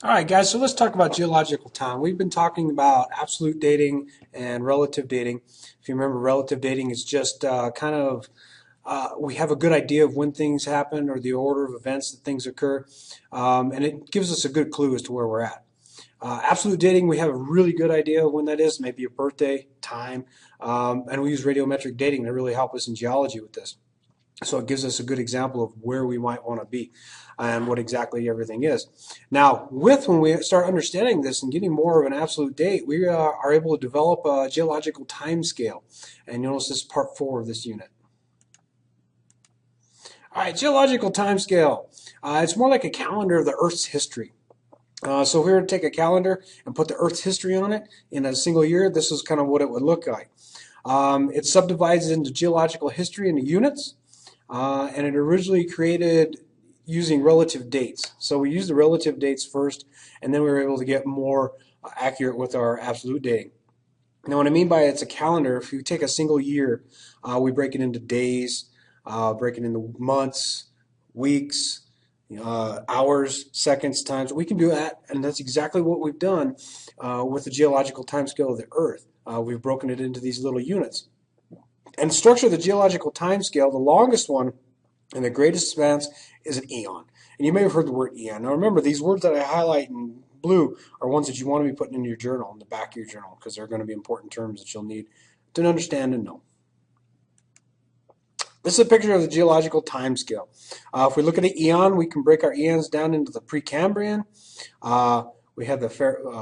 All right, guys, so let's talk about geological time. We've been talking about absolute dating and relative dating. If you remember, relative dating is just we have a good idea of when things happen or the order of events that things occur, and it gives us a good clue as to where we're at. Absolute dating, we have a really good idea of when that is, maybe a birthday, time, and we use radiometric dating to really help us in geology with this. So it gives us a good example of where we might want to be and what exactly everything is. Now, when we start understanding this and getting more of an absolute date, we are able to develop a geological time scale. And you'll notice this is part 4 of this unit. All right, geological time scale. It's more like a calendar of the Earth's history. So if we were to take a calendar and put the Earth's history on it in a single year, this is kind of what it would look like. It subdivides into geological history into units. And it originally created using relative dates. So we used the relative dates first, and then we were able to get more accurate with our absolute dating. Now, what I mean by it's a calendar, if you take a single year, we break it into days, break it into months, weeks, hours, seconds, times. We can do that, and that's exactly what we've done with the geological time scale of the Earth. We've broken it into these little units. And the structure of the geological time scale, the longest one and the greatest spans is an eon. And you may have heard the word eon. Now remember, these words that I highlight in blue are ones that you want to be putting in your journal, in the back of your journal, because they're going to be important terms that you'll need to understand and know. This is a picture of the geological time scale. If we look at the eon, we can break our eons down into the Precambrian. We have the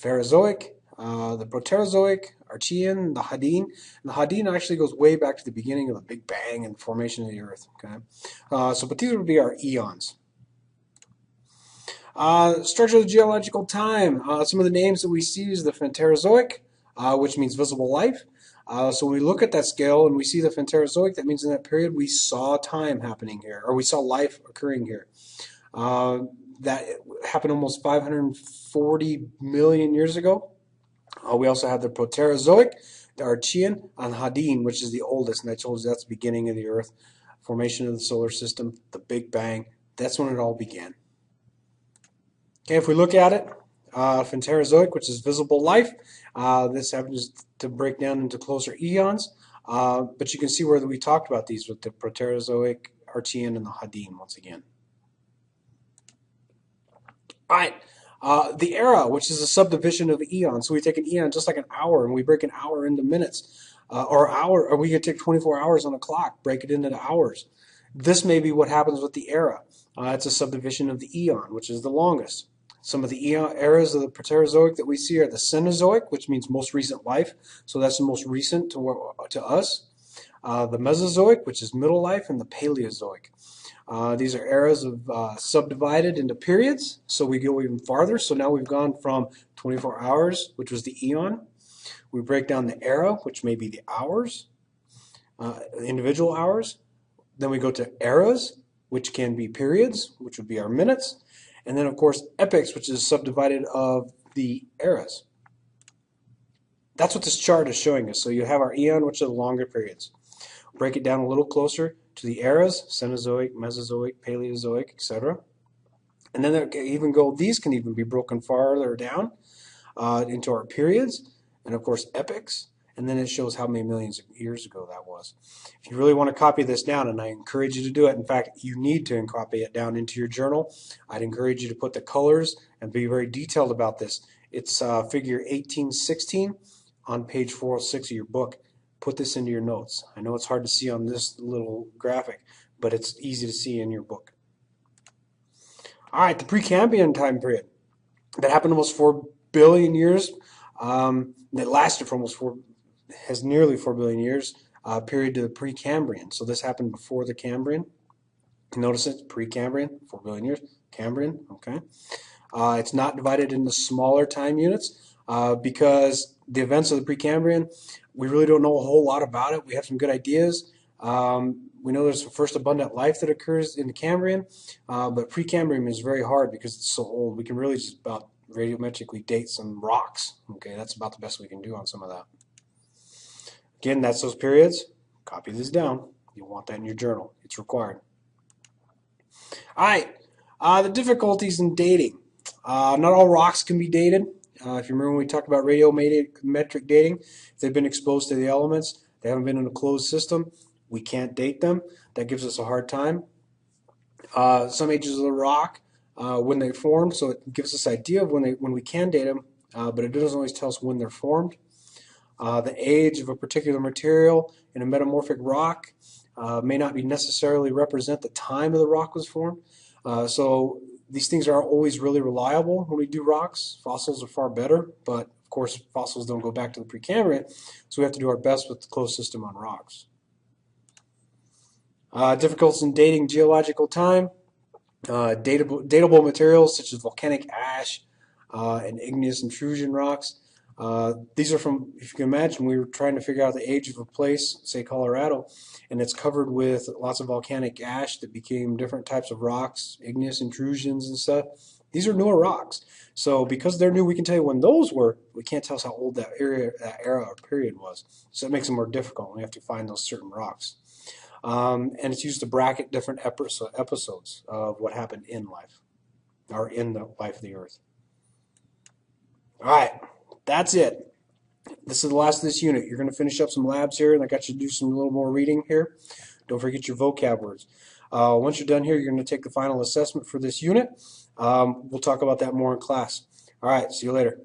Phaerozoic, the Proterozoic, Archean, the Hadean. And the Hadean actually goes way back to the beginning of the Big Bang and the formation of the Earth. Okay, but these would be our eons. Structure of the geological time. Some of the names that we see is the Phanerozoic, which means visible life. So when we look at that scale and we see the Phanerozoic, that means in that period we saw time happening here, or we saw life occurring here. That happened almost 540 million years ago. We also have the Proterozoic, the Archean, and the Hadean, which is the oldest, and I told you that's the beginning of the Earth, formation of the solar system, the Big Bang. That's when it all began. Okay, if we look at it, Phanerozoic, which is visible life, this happens to break down into closer eons, but you can see where we talked about these with the Proterozoic, Archean, and the Hadean once again. All right. The era, which is a subdivision of eon. So we take an eon just like an hour, and we break an hour into minutes, or we could take 24 hours on a clock, break it into the hours. This may be what happens with the era. It's a subdivision of the eon, which is the longest. Some of the eras of the Proterozoic that we see are the Cenozoic, which means most recent life. So that's the most recent to us. The Mesozoic, which is middle life, and the Paleozoic. These are eras of subdivided into periods, so we go even farther. So now we've gone from 24 hours, which was the eon. We break down the era, which may be the hours, individual hours. Then we go to eras, which can be periods, which would be our minutes. And then, of course, epochs, which is subdivided of the eras. That's what this chart is showing us. So you have our eon, which are the longer periods. Break it down a little closer to the eras, Cenozoic, Mesozoic, Paleozoic, etc. And then these can even be broken farther down into our periods, and of course epochs, and then it shows how many millions of years ago that was. If you really want to copy this down, and I encourage you to do it, in fact, you need to copy it down into your journal, I'd encourage you to put the colors and be very detailed about this. It's figure 1816 on page 406 of your book. Put this into your notes. I know it's hard to see on this little graphic, but it's easy to see in your book. All right, the Precambrian time period. That happened almost 4 billion years. That lasted for has nearly 4 billion years, period to the Precambrian. So this happened before the Cambrian. Notice it, Precambrian, 4 billion years. Cambrian, okay. It's not divided into smaller time units because the events of the Precambrian, we really don't know a whole lot about it. We have some good ideas. We know there's some first abundant life that occurs in the Cambrian, but Precambrian is very hard because it's so old. We can really just about radiometrically date some rocks. Okay, that's about the best we can do on some of that. Again, that's those periods. Copy this down. You'll want that in your journal. It's required. All right, the difficulties in dating. Not all rocks can be dated. If you remember when we talked about radiometric dating, if they've been exposed to the elements, they haven't been in a closed system, we can't date them. That gives us a hard time. Some ages of the rock, when they formed, so it gives us an idea of when we can date them, but it doesn't always tell us when they're formed. The age of a particular material in a metamorphic rock may not be necessarily represent the time of the rock was formed. So these things aren't always really reliable when we do rocks. Fossils are far better, but of course fossils don't go back to the Precambrian, so we have to do our best with the closed system on rocks. Difficulties in dating geological time. Datable materials such as volcanic ash and igneous intrusion rocks. These are from, if you can imagine, we were trying to figure out the age of a place, say Colorado, and it's covered with lots of volcanic ash that became different types of rocks, igneous intrusions and stuff. These are newer rocks. So because they're new, we can tell you when those were. We can't tell us how old that era or period was. So it makes it more difficult. We have to find those certain rocks. And it's used to bracket different episodes of what happened in life, or in the life of the Earth. All right, that's it. This is the last of this unit. You're going to finish up some labs here, and I got you to do some little more reading here. Don't forget your vocab words. Once you're done here, you're going to take the final assessment for this unit. We'll talk about that more in class. All right, see you later.